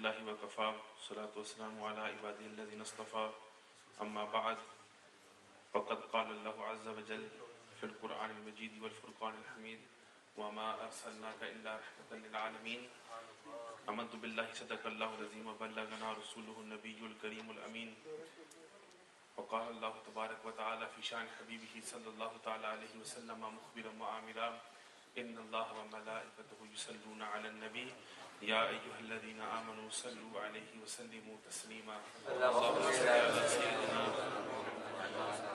لله وكفى والصلاة والسلام على عباده الذين اصطفى أما بعد فقد قال الله عز وجل في القرآن المجيد والفرقان الحميد وما أرسلناك إلا رحمة للعالمين آمنت بالله صدق الله العظيم وبلغنا رسوله النبي الكريم الأمين وقال الله تبارك وتعالى في شأن حبيبه صلى الله تعالى عليه وسلم مخبرا وآمرا إن الله وملائكته يصلون على النبي يا أيها الذين آمنوا صلوا عليه وسلموا تسليما اللهم صل على سيدنا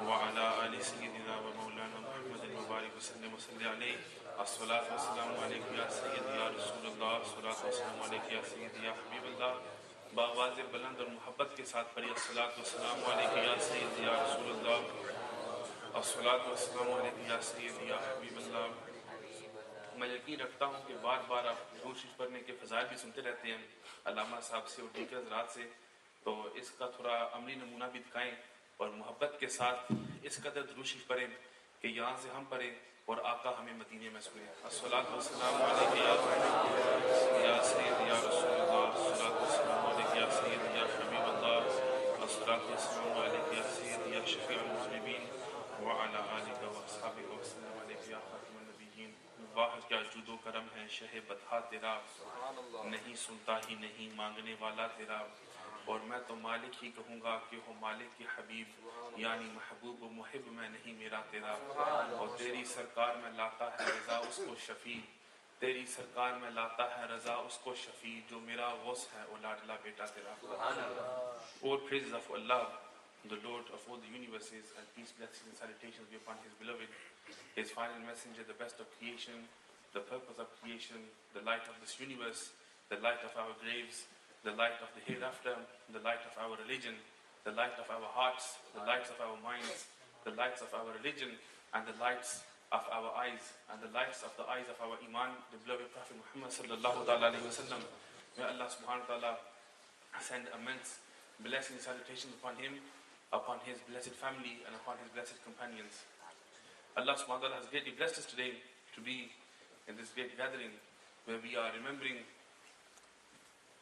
وعلى آل سيدنا ومولانا محمد وبارك وسلم وصل عليه الصلاة والسلام عليك يا سيدي يا رسول الله الصلاة والسلام عليك يا سيدي يا حبيب الله بآواز بلند اور محبت کے ساتھ پڑھی الصلاة والسلام علیک یا سیدی یا رسول اللہ الصلاة والسلام علیک یا سیدی یا حبیب اللہ. میں یقین رکھتا ہوں کہ بار بار آپ درود شریف پڑھنے کے فضائل بھی سنتے رہتے ہیں علامہ صاحب سے اور دیگر حضرات سے، تو اس کا تھوڑا عملی نمونہ بھی دکھائیں اور محبت کے ساتھ اس قدر درود شریف پڑھیں کہ یہاں سے ہم پڑھیں اور آقا ہمیں مدینے میں سنیں. الصلاة والسلام علیک یا سیدی یا رسول اللہ الصلاة والسلام علیک یا سیدی یا حبیب اللہ الصلاة والسلام علیک یا سیدی یا شفیع المذنبین وعلی آلک واصحابک وسلم علیک یا خاتم النبیین. واہ کیا جود و کرم ہے شہ بطحا تیرا، نہیں سنتا ہی نہیں مانگنے والا تیرا، اور میں تو مالک ہی کہوں گا کہ ہو مالک کی حبیب، یعنی محبوب و محب میں نہیں میرا تیرا. اور تیری سرکار میں لاتا ہے رضا اس کو شفیع، تیری سرکار میں لاتا ہے رضا اس کو شفیع، جو میرا غوث ہے او لاڈلا بیٹا تیرا. All praises of Allah, the Lord of all the universes, and peace, blessings and salutations be upon His beloved, His final messenger, the best of creation, the purpose of creation, the light of this universe, the light of our graves, the light of the hereafter, the light of our religion, the light of our hearts, the lights of our minds, the lights of our religion, and the lights of our eyes, and the lights of the eyes of our iman, the beloved Prophet Muhammad sallallahu alayhi wa sallam. May Allah subhanahu wa ta'ala send immense blessings and salutations upon him, upon his blessed family, and upon his blessed companions. Allah subhanahu wa ta'ala has greatly blessed us today to be in this great gathering where we are remembering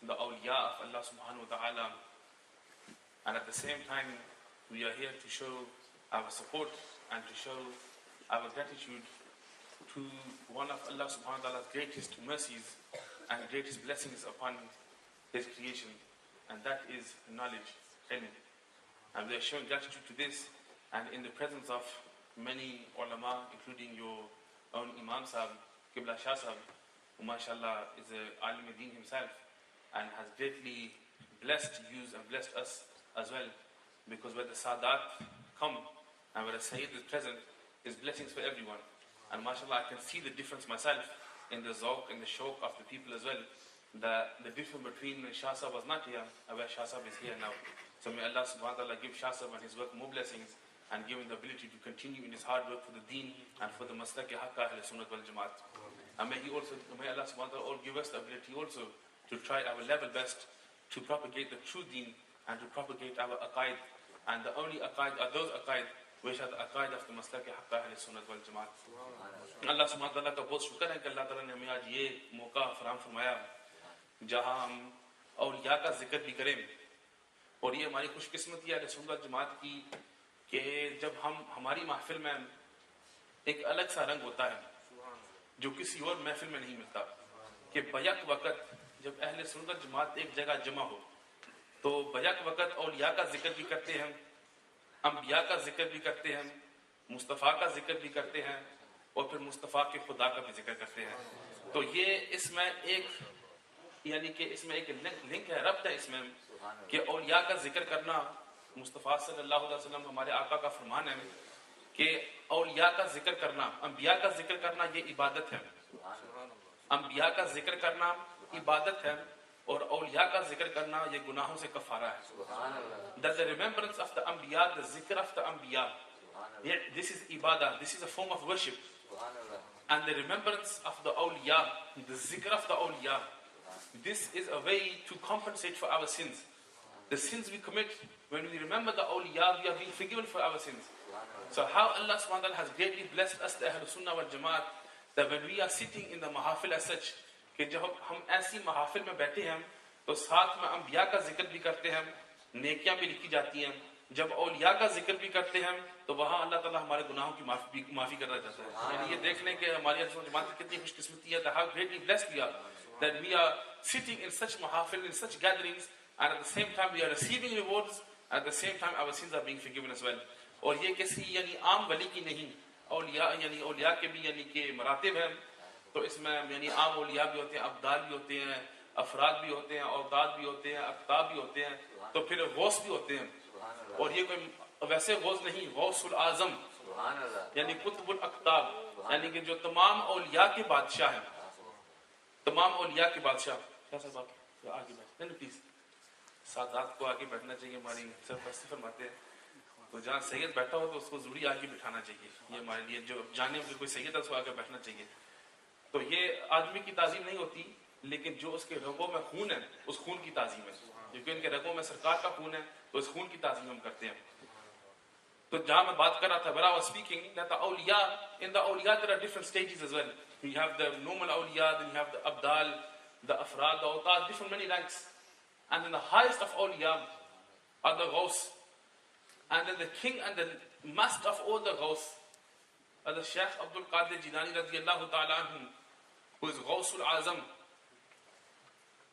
the awliya of Allah subhanahu wa ta'ala, and at the same time we are here to show our support and to show our gratitude to one of Allah subhanahu wa ta'ala's greatest mercies and greatest blessings upon his creation, and that is knowledge, ilm. And we are showing gratitude to this, and in the presence of many ulama, including your own Imam Sahib, Qibla Shah Sahib, who mashallah is a alim deen himself and has greatly blessed you and blessed us as well, because where the Sadat come and where the Sayyid is present, is blessings for everyone. And mashallah, I can see the difference myself in the zawq and the shawq of the people as well. The difference between when Shah Sahib was not here and where Shah Sahib is here now. So may Allah subhanahu wa ta'ala give Shah Sahib and his work more blessings and give him the ability to continue in his hard work for the deen and for the maslak haqqa ahl sunnat wal jamaat. And may Allah subhanahu wa ta'ala all give us the ability also to try our level best to propagate the true deen and to propagate our aqaid. And the only aqaid are those aqaid which are the aqaid of the maslak haqqa ahl sunnat wal jamaat. Allah subhanahu wa ta'ala ka bahut shukr hai کہ اللہ تعالیٰ نے ہمیں آج یہ موقع فراہم فرمایا جہاں ہم اولیاء کا ذکر بھی کریں. اور یہ ہماری خوش قسمتی ہے سنت جماعت کی کہ جب ہماری محفل میں ایک الگ سا رنگ ہوتا ہے جو کسی اور محفل میں نہیں ملتا، کہ بیک وقت جب اہل سنت جماعت ایک جگہ جمع ہو تو بیک وقت اولیاء کا ذکر بھی کرتے ہیں، انبیاء کا ذکر بھی کرتے ہیں، مصطفیٰ کا ذکر بھی کرتے ہیں، اور پھر مصطفیٰ کے خدا کا بھی ذکر کرتے ہیں. تو یہ اس میں ایک یعنی کہ اس میں ایک لنک ہے، ربط ہے اس میں کہ اولیاء کا ذکر کرنا. مصطفیٰ صلی اللہ علیہ وسلم ہمارے آقا کا فرمان ہے کہ اولیاء کا ذکر کرنا، انبیاء کا ذکر کرنا یہ عبادت ہے. انبیاء کا ذکر کرنا عبادت ہے اور اولیاء کا ذکر کرنا یہ گناہوں سے کفارہ ہے. That the remembrance of the anbiya, the zikr of the anbiya, this is ibadah, this is a form of worship. And the remembrance of the awliya, the zikr of the awliya, this is a way to compensate for our sins. The sins we commit, when we remember the awliya, we are being forgiven for our sins. So how Allah subhanahu wa ta'ala has greatly blessed us, the Ahlul Sunnah wal Jamaat, that when we are sitting in the mahafil as such, کہ جب ہم ایسی محافل میں بیٹھے ہیں تو ساتھ میں انبیاء کا ذکر بھی کرتے ہیں, نیکیاں بھی لکھی جاتی ہیں. جب اولیاء کا ذکر بھی کرتے ہیں تو وہاں اللہ تعالیٰ ہمارے گناہوں کی معافی کرنا چاہتا ہے. یعنی یہ دیکھ لیں کہ ہماری جماعت کی کتنی خوش قسمتی ہے, how greatly blessed we are that we are sitting in such mahafil, in such gatherings, and at the same time we are receiving rewards, at the same time our sins are being forgiven as well. اور یہ کسی یعنی عام ولی کی نہیں, اولیاء یعنی اولیاء کے بھی یعنی کہ مراتب ہیں. تو اس میں یعنی عام اولیاء بھی ہوتے ہیں, ابدال بھی ہوتے ہیں, افراد بھی ہوتے ہیں, اوتاد بھی ہوتے ہیں, اقطاب بھی ہوتے ہیں, تو پھر غوث بھی ہوتے ہیں. اور یہ کوئی ویسے غوث نہیں, غوث العظم یعنی قطب الاقطاب, یعنی کہ جو تمام اولیاء کے بادشاہ ہیں, تمام اولیاء کے بادشاہ. کیا سر بات آگے بیٹھ نہیں پلیز, سادات کو آگے بیٹھنا چاہیے. ہماری سرپرستی فرماتے ہیں تو جہاں سید بیٹھا ہو تو اس کو ضروری آگے بٹھانا چاہیے. یہ ہمارے لیے جو جانے میں کوئی سید ہے اس کو آگے بیٹھنا چاہیے. تو یہ آدمی کی تعظیم نہیں ہوتی, لیکن جو اس کے رگوں میں خون ہے اس خون کی تعظیم ہے, کیونکہ ان کے رگوں میں سرکار کا خون ہے تو اس خون کی تعظیم ہم کرتے ہیں. تو جہاں میں بات کر رہا تھا, when I was speaking that the awliya, in the awliya there are different stages as well. You have the normal awliya, then you have the abdal, the afrad, the awtad, different many ranks. And then the highest of awliya are the Ghous. And then the king and the master of all the Ghous are the Shaykh Abdul Qadir Jilani radiyallahu ta'ala anhu, who is Ghous-e-Azam.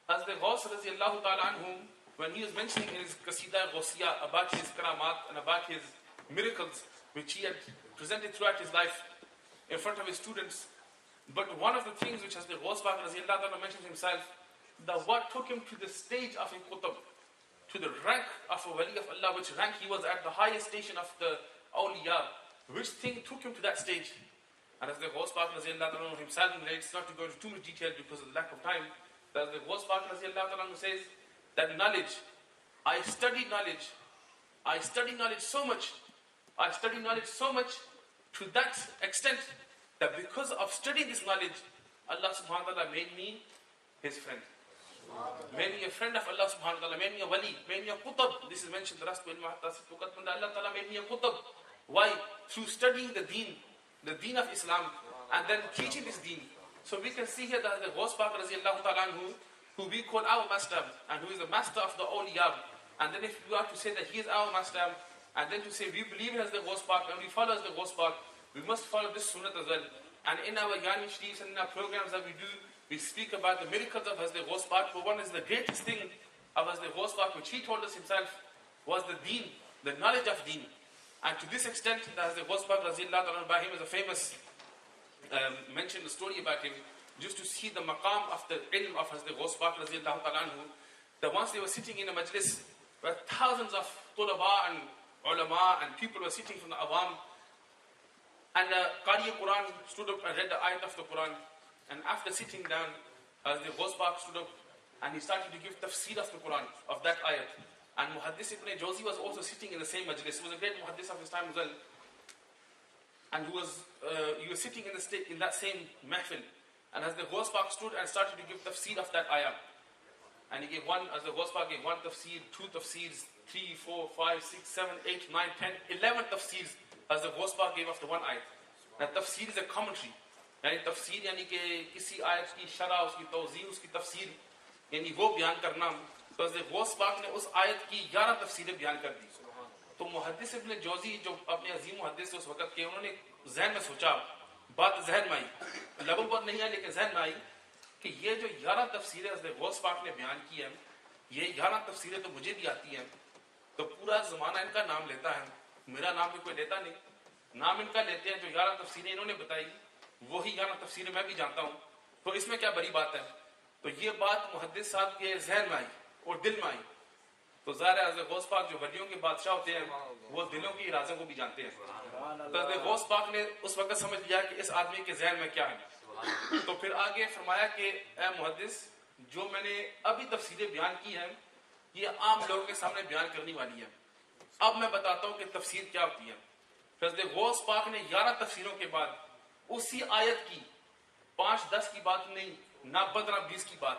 As the Ghous radiyallahu ta'ala anhu, when he was mentioning in his Qasida Ghosiyah about his karamat and about his miracles which he had presented throughout his life in front of his students, but one of the things which has the Ghaus Pak radiyallahu ta'ala mentioned himself, that what took him to the stage of a Qutb, to the rank of a Wali of Allah, which rank he was at the highest station of the awliya, which thing took him to that stage. And as the Ghaus Pak radiyallahu ta'ala himself relates, not to go into too much detail because of the lack of time, that the Ghaus Pak radiyallahu ta'ala says that knowledge, I studied knowledge so much, to that extent that because of studying this knowledge, Allah subhanahu wa ta'ala made me his friend, made me a friend of Allah subhanahu wa ta'ala, made me a wali, made me a qutb. This is mentioned, Allah ta'ala made me a qutb. Why? Through studying the deen of Islam, and then teaching this deen. So we can see here that the Ghaus Pak radiyallahu ta'ala anhu, who we call our master, and who is the master of the awliya, and then if you are to say that he is our master, and then to say we believe as the Ghaus Pak and we follow as the Ghaus Pak, we must follow this sunnah as well. And in our Yami Sharifs and in our programs that we do, we speak about the miracles of Hazrat Ghaus Pak. For one is the greatest thing of Hazrat Ghaus Pak, which he told us himself, was the deen, the knowledge of deen. And to this extent, that Hazrat Ghaus Pak radiyallahu ta'ala by him is a famous, mentioned a story about him, just to see the maqam of the ilm of Hazrat Ghaus Pak radiyallahu ta'ala anhu, that once they were sitting in a majlis where thousands of tulaba and ulama and people were sitting from the awam, and Qari Quran stood up and read the ayat of the Quran, and after sitting down, the Ghaus Pak stood up and he started to give tafsir of the Quran, of that ayat. And Muhaddis Ibn Jawzi was also sitting in the same majlis. He was a great Muhaddis of his time as well, and he was sitting in that same mahfil. And as the Ghaus Pak stood and started to give tafsir of that ayah, and he gave one, as the Ghaus Pak gave one tafsir, two tafsirs, 3, 4, 5, 6, 7, 8, 9, 10, 11 tafsirs as the Ghaus Pak gave after one ayat. Now tafsir is a commentary. یعنی تفسیر یعنی کہ کسی آیت کی شرح, اس کی توضیح, اس کی تفسیر یعنی وہ بیان کرنا. تو حضرت غوث پاک نے اس آیت کی 11 تفسیریں بیان کر دی. تو محدث ابن جوزی جو اپنے عظیم محدث اس وقت کے, انہوں نے ذہن میں سوچا, بات ذہن میں آئی, لبوں پر نہیں آئی لیکن ذہن میں آئی کہ یہ جو 11 تفسیریں حضرت غوث پاک نے بیان کی ہیں, یہ 11 تفسیریں تو مجھے بھی آتی ہیں, تو پورا زمانہ ان کا نام لیتا ہے, میرا نام بھی کوئی لیتا نہیں, نام ان کا لیتے ہیں. جو 11 تفسیریں انہوں نے بتائی وہی 11 تفسیریں میں بھی جانتا ہوں, تو اس میں کیا بڑی بات ہے. تو یہ بات محدث صاحب کے ذہن میں آئی اور دل میں آئی. تو ظاہر ہے حضرت غوث پاک جو ولیوں کے بادشاہ ہوتے ہیں وہ دلوں کی رازوں کو بھی جانتے ہیں. تو حضرت غوث پاک نے اس وقت سمجھ لیا کہ اس آدمی کے ذہن میں کیا ہے. تو پھر آگے فرمایا کہ اے محدث, جو میں نے ابھی تفسیریں بیان کی ہیں یہ عام لوگوں کے سامنے بیان کرنی والی ہے. اب میں بتاتا ہوں کہ تفسیر کیا ہوتی ہے. حضرت غوث پاک نے 11 تفسیروں کے بعد اسی آیت کی 5-10 کی بات نہیں, نہ 15-20 کی بات,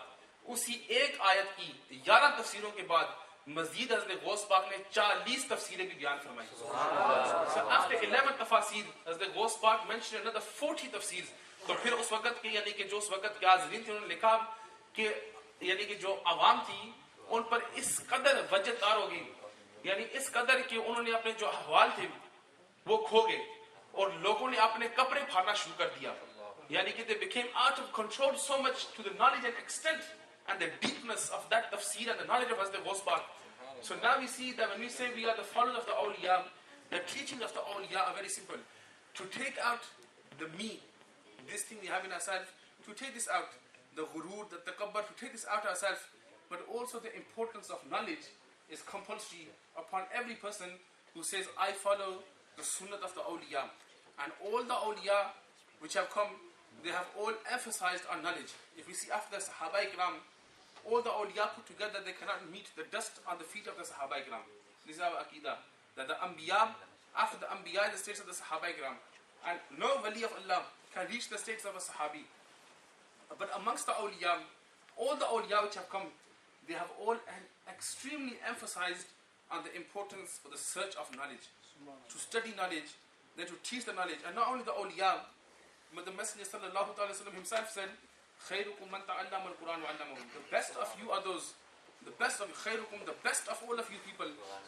اسی ایک آیت کی 11 تفسیروں کے بعد مزید حضرت غوث پاک نے 40 تفسیریں بھی بیان فرمائی. So after 11 تفاسیر حضرت غوث پاک mentioned another 40 تفسیر. تو پھر اس وقت کے یعنی کہ جو اس وقت کے حاضرین تھے انہوں نے لکھا کہ یعنی کہ جو عوام تھی ان پر اس قدر وجد دار ہو گئی, یعنی اس قدر کہ انہوں نے اپنے جو احوال تھے وہ کھو گئے, اور لوگوں نے اپنے کپڑے پھاڑنا شروع کر دیا, یعنی کہ they became out of control so much to the knowledge and extent and the deepness of that tafsir and the knowledge of Hazrat Ghous-e-Azam. So now we see that when we say we are the followers of the awliya, the teachings of the awliya are very simple. To take out the me, this thing we have in ourselves, to take this out, the ghurur, the takabbar, to take this out ourselves, but also the importance of knowledge is compulsory upon every person who says, I follow the sunnah of the awliya. And all the awliya which have come, they have all emphasized on knowledge. If we see after the Sahaba Ikram, all the awliya put together, they cannot meet the dust on the feet of the Sahaba Ikram. This is our aqidah, that the Anbiya, after the Anbiya, the states of the Sahaba Ikram, and no wali of Allah can reach the states of a Sahabi. But amongst the awliya, all the awliya which have come, they have all extremely emphasized on the importance of the search of knowledge, to study knowledge, then to teach the knowledge. And not only the awliya, but the Messenger sallallahu alaihi wasallam himself said, خيركم من تعلم القرآن وعلمه. The best of you are those, the best of خيركم, the best of all of you people,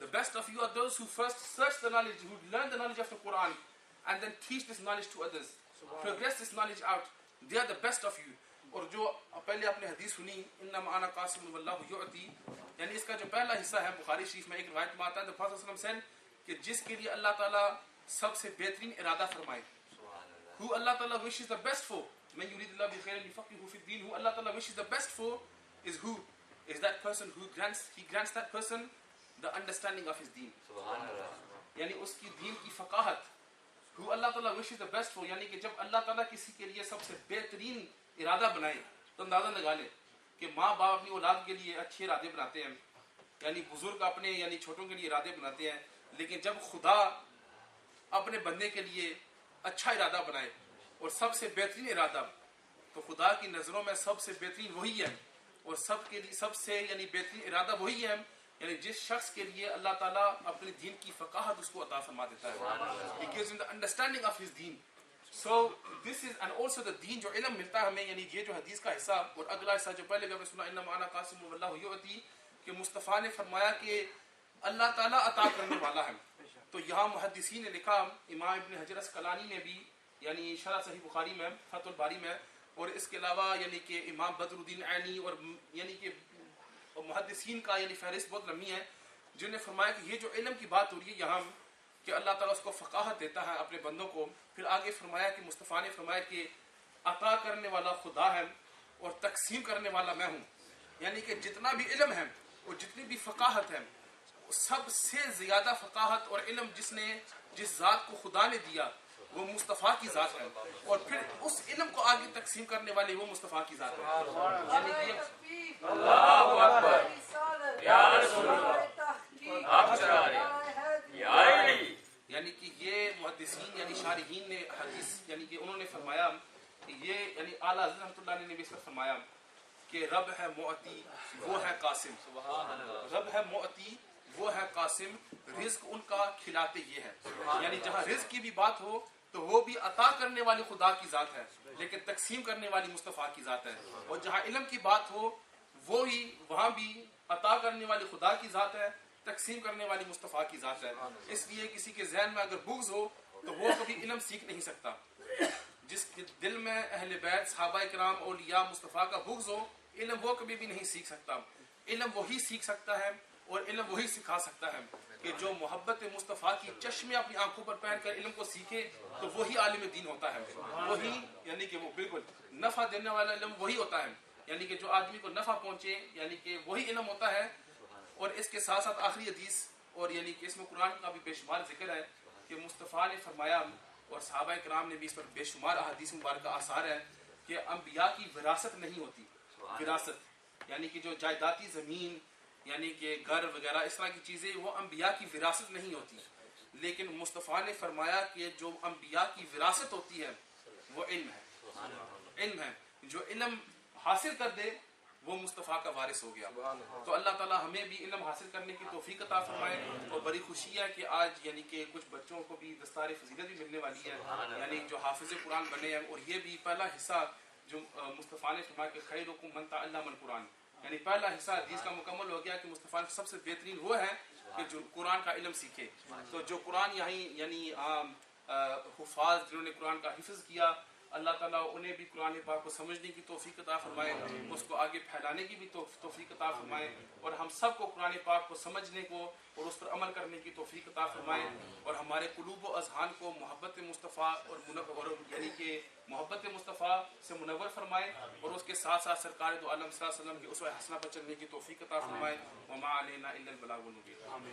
The best of you are those who first search the knowledge, who learn the knowledge of the Quran and then teach this knowledge to others, progress this knowledge out. They are the best of you. اور جو پہلے آپ نے حدیث سنی انما انا قاسم واللہ یعطی, یعنی اس کا جو پہلا حصہ ہے بخاری شریف میں ایک روایت میں آتا ہے, the Prophet ﷺ said کہ جس کے لیے اللہ تعالیٰ سب سے بہترین ارادہ فرمائے, who Allah Ta'ala wishes the best for, من يريد الله بخير يفقهه في الدين, who Allah Ta'ala wishes the best for is who? Is that person who grants that person the understanding of his deen. یعنی اس کی دین کی فقاہت, who Allah Ta'ala wishes the best for, یعنی کہ جب اللہ تعالیٰ کسی کے لیے سب سے بہترین ارادہ بنائے تو اندازہ لگا لے کہ ماں باپ اپنی اولاد کے لیے اچھے ارادے بناتے ہیں, یعنی بزرگ اپنے یعنی چھوٹوں کے لیے ارادے بناتے ہیں, لیکن جب خدا اپنے بندے کے لیے اچھا ارادہ بنائے اور سب سے بہترین ارادہ, تو خدا کی نظروں میں سب سے بہترین وہی ہے, اور سب کے لیے سب سے یعنی بہترین ارادہ وہی ہے, یعنی جس شخص کے لیے اللہ تعالیٰ اپنے دین کی فقاہت اس کو عطا فرما دیتا ہے. He gives him the understanding of his deen. So this is, and also the deen جو علم ملتا ہے ہمیں, یعنی یہ جو حدیث کا حصہ اور اگلا حصہ جو پہلے بھی ہم نے سنا انما انا قاسم واللہ یعطی, کہ مصطفیٰ نے فرمایا کہ اللہ تعالیٰ عطا کرنے والا ہے. تو یہاں محدثین نے لکھا, امام ابن حجر اسقلانی نے بھی یعنی شرح صحیح بخاری میں, فتح الباری میں, اور اس کے علاوہ یعنی کہ امام بدر الدین عینی اور یعنی کہ محدثین کا یعنی فہرست بہت لمبی ہے, جنہوں نے فرمایا کہ یہ جو علم کی بات ہو رہی ہے یہاں کہ اللہ تعالیٰ اس کو فقاہت دیتا ہے اپنے بندوں کو, پھر آگے فرمایا کہ مصطفیٰ نے فرمایا کہ عطا کرنے والا خدا ہے اور تقسیم کرنے والا میں ہوں, یعنی کہ جتنا بھی علم ہے اور جتنی بھی فقاہت ہے, سب سے زیادہ فقاہت اور علم جس ذات کو خدا نے دیا وہ مصطفیٰ کی ذات ہے, اور پھر اس علم کو آگے تقسیم کرنے والے وہ مصطفیٰ کی ذات ہے. اللہ اکبر یا رسول اللہ, آپ چلا رہے یا علی, یعنی کہ یہ محدثین یعنی شارحین نے حدیث یعنی کہ انہوں نے فرمایا کہ یہ یعنی اعلیٰ حضرت رحمۃ اللہ نے بھی اس پر فرمایا کہ رب ہے معطی وہ ہے قاسم, رب ہے معطی وہ ہے قاسم, رزق ان کا کھلاتے یہ ہے. یعنی جہاں رزق کی بھی بات ہو تو وہ بھی عطا کرنے والی خدا کی ذات ہے, لیکن تقسیم کرنے والی مصطفیٰ کی ذات ہے. اور جہاں علم کی بات ہو وہی وہاں بھی عطا کرنے والی خدا کی ذات ہے, تقسیم کرنے والی مصطفیٰ کی ذات ہے. اس لیے کسی کے ذہن میں اگر بغض ہو تو وہ کبھی علم سیکھ نہیں سکتا. جس کے دل میں اہل بیت صحابہ کرام اولیاء مصطفیٰ کا بغض ہو, علم وہ کبھی بھی نہیں سیکھ سکتا. علم وہی سیکھ سکتا ہے اور علم وہی سکھا سکتا ہے کہ جو محبت مصطفیٰ کی چشمے اپنی آنکھوں پر پہن کر علم کو سیکھے تو وہی عالم دین ہوتا ہے. وہی یعنی کہ وہ بالکل نفع دینے والا علم وہی ہوتا ہے, یعنی کہ جو آدمی کو نفع پہنچے یعنی کہ وہی علم ہوتا ہے. اور اس کے ساتھ ساتھ آخری حدیث, اور یعنی کہ اس میں قرآن کا بھی بے شمار ذکر ہے کہ مصطفیٰ نے فرمایا اور صحابہ کرام نے بھی اس پر بے شمار احادیث مبارکہ آثار ہے کہ انبیاء کی وراثت نہیں ہوتی. وراثت یعنی کہ جو جائیدادی زمین یعنی کہ گھر وغیرہ اس طرح کی چیزیں وہ انبیاء کی وراثت نہیں ہوتی, لیکن مصطفیٰ نے فرمایا کہ جو انبیاء کی وراثت ہوتی ہے وہ علم ہے. علم ہے, جو علم حاصل کر دے وہ مصطفیٰ کا وارث ہو گیا. تو اللہ تعالیٰ ہمیں بھی علم حاصل کرنے کی توفیق عطا فرمائے. اور بڑی خوشی ہے کہ آج یعنی کہ کچھ بچوں کو بھی دستار فضیلت بھی ملنے والی ہے, یعنی جو حافظ قرآن بنے ہیں. اور یہ بھی پہلا حصہ جو مصطفیٰ نے فرمایا کہ خیرکم من تعلم القرآن, یعنی پہلا حصہ حدیث کا مکمل ہو گیا کہ مصطفیٰ نے سب سے بہترین وہ ہے کہ جو قرآن کا علم سیکھے. تو جو قرآن یعنی حفاظ جنہوں نے قرآن کا حفظ کیا, اللہ تعالیٰ انہیں بھی قرآن پاک کو سمجھنے کی توفیق عطا فرمائے, اس کو آگے پھیلانے کی بھی توفیق عطا فرمائے, اور ہم سب کو قرآن پاک کو سمجھنے کو اور اس پر عمل کرنے کی توفیق عطا فرمائے, اور ہمارے قلوب و اذہان کو محبت مصطفیٰ اور یعنی کہ محبت مصطفیٰ سے منور فرمائے, اور اس کے ساتھ ساتھ سرکار دو عالم صلی اللہ علیہ وسلم کی اسوہ حسنہ پر چلنے کی توفیق عطا فرمائے. وما علینا الا البلاغ المبین.